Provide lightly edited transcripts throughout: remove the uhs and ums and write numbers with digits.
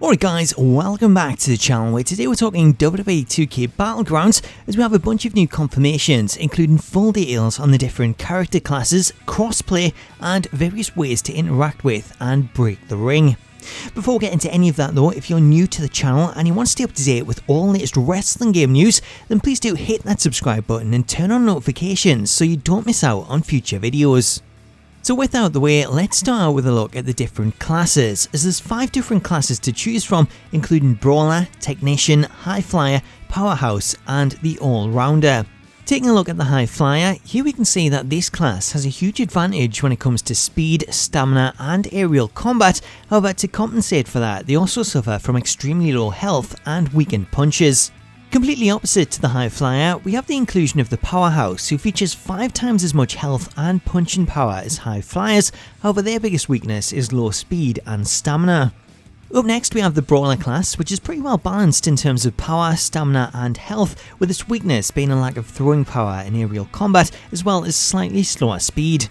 Alright guys, welcome back to the channel where today we're talking WWE 2K Battlegrounds as we have a bunch of new confirmations including full details on the different character classes, crossplay and various ways to interact with and break the ring. Before we get into any of that though, if you're new to the channel and you want to stay up to date with all the latest wrestling game news, then please do hit that subscribe button and turn on notifications so you don't miss out on future videos. So with that out of the way, let's start out with a look at the different classes, as there's 5 different classes to choose from, including Brawler, Technician, High Flyer, Powerhouse and the All-Rounder. Taking a look at the High Flyer, here we can see that this class has a huge advantage when it comes to speed, stamina and aerial combat. However, to compensate for that, they also suffer from extremely low health and weakened punches. Completely opposite to the High Flyer, we have the inclusion of the Powerhouse, who features 5 times as much health and punching power as High Flyers. However, their biggest weakness is low speed and stamina. Up next we have the Brawler class, which is pretty well balanced in terms of power, stamina and health, with its weakness being a lack of throwing power in aerial combat as well as slightly slower speed.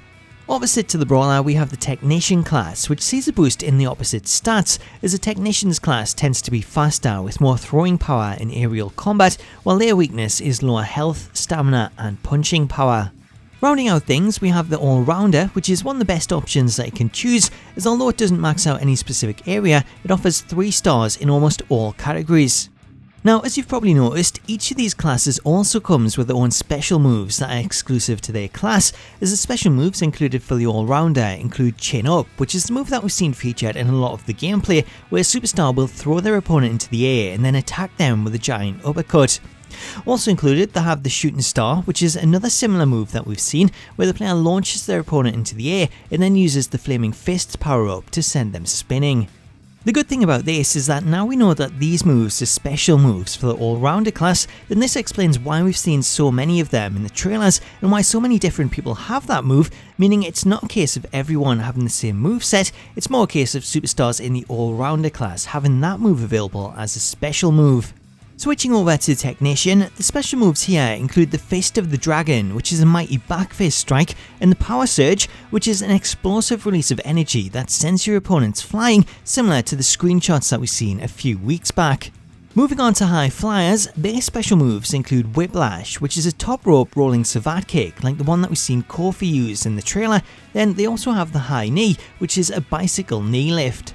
Opposite to the Brawler, we have the Technician class, which sees a boost in the opposite stats, as the Technician's class tends to be faster with more throwing power in aerial combat, while their weakness is lower health, stamina and punching power. Rounding out things, we have the All-Rounder, which is one of the best options that you can choose, as although it doesn't max out any specific area, it offers 3 stars in almost all categories. Now, as you've probably noticed, each of these classes also comes with their own special moves that are exclusive to their class, as the special moves included for the All-Rounder include Chin Up, which is the move that we've seen featured in a lot of the gameplay, where a superstar will throw their opponent into the air and then attack them with a giant uppercut. Also included, they have the Shooting Star, which is another similar move that we've seen, where the player launches their opponent into the air and then uses the Flaming Fists power-up to send them spinning. The good thing about this is that now we know that these moves are special moves for the All-Rounder class, then this explains why we've seen so many of them in the trailers and why so many different people have that move, meaning it's not a case of everyone having the same moveset, it's more a case of superstars in the All-Rounder class having that move available as a special move. Switching over to Technician, the special moves here include the Fist of the Dragon, which is a mighty back fist strike, and the Power Surge, which is an explosive release of energy that sends your opponents flying, similar to the screenshots that we've seen a few weeks back. Moving on to High Flyers, their special moves include Whiplash, which is a top rope rolling savate kick like the one that we've seen Kofi use in the trailer. Then they also have the High Knee, which is a bicycle knee lift.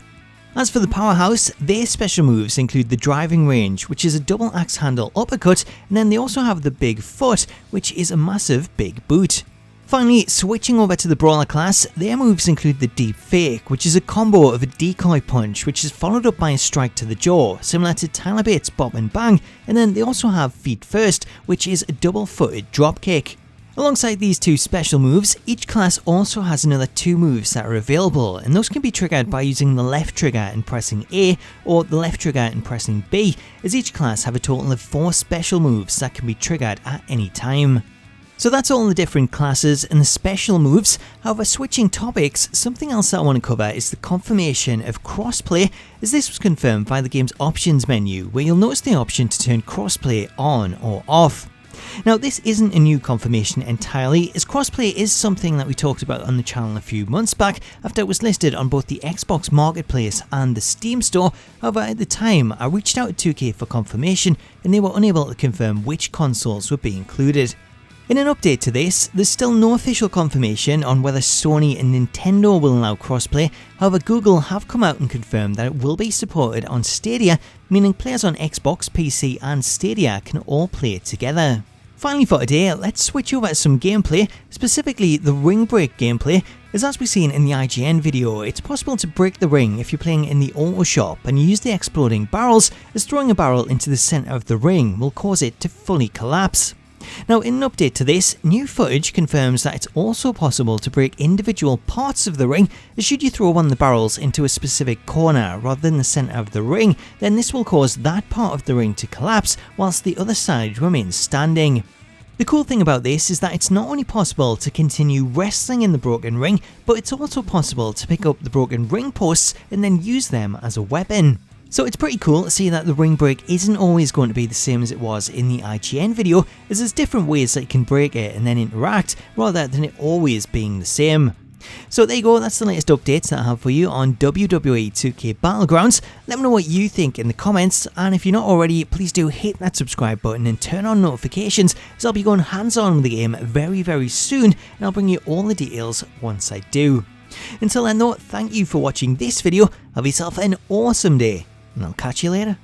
As for the Powerhouse, their special moves include the Driving Range, which is a double axe handle uppercut, and then they also have the Big Foot, which is a massive big boot. Finally, switching over to the Brawler class, their moves include the Deep Fake, which is a combo of a decoy punch which is followed up by a strike to the jaw, similar to Tyler Bates' Bop and Bang, and then they also have Feet First, which is a double-footed dropkick. Alongside these 2 special moves, each class also has another 2 moves that are available, and those can be triggered by using the left trigger and pressing A, or the left trigger and pressing B, as each class have a total of 4 special moves that can be triggered at any time. So that's all the different classes and the special moves. However, switching topics, something else that I want to cover is the confirmation of crossplay, as this was confirmed by the game's options menu, where you'll notice the option to turn crossplay on or off. Now, this isn't a new confirmation entirely, as crossplay is something that we talked about on the channel a few months back after it was listed on both the Xbox Marketplace and the Steam Store. However, at the time, I reached out to 2K for confirmation and they were unable to confirm which consoles would be included. In an update to this, there's still no official confirmation on whether Sony and Nintendo will allow crossplay. However, Google have come out and confirmed that it will be supported on Stadia, meaning players on Xbox, PC and Stadia can all play it together. Finally for today, let's switch over to some gameplay, specifically the ring break gameplay, as we've seen in the IGN video, it's possible to break the ring if you're playing in the auto shop and you use the exploding barrels, as throwing a barrel into the centre of the ring will cause it to fully collapse. Now, in an update to this, new footage confirms that it's also possible to break individual parts of the ring, as should you throw one of the barrels into a specific corner rather than the centre of the ring, then this will cause that part of the ring to collapse whilst the other side remains standing. The cool thing about this is that it's not only possible to continue wrestling in the broken ring, but it's also possible to pick up the broken ring posts and then use them as a weapon. So it's pretty cool to see that the ring break isn't always going to be the same as it was in the IGN video, as there's different ways that you can break it and then interact, rather than it always being the same. So there you go, that's the latest updates that I have for you on WWE 2K Battlegrounds. Let me know what you think in the comments, and if you're not already, please do hit that subscribe button and turn on notifications, as I'll be going hands-on with the game very soon, and I'll bring you all the details once I do. Until then though, thank you for watching this video, have yourself an awesome day, and I'll catch you later.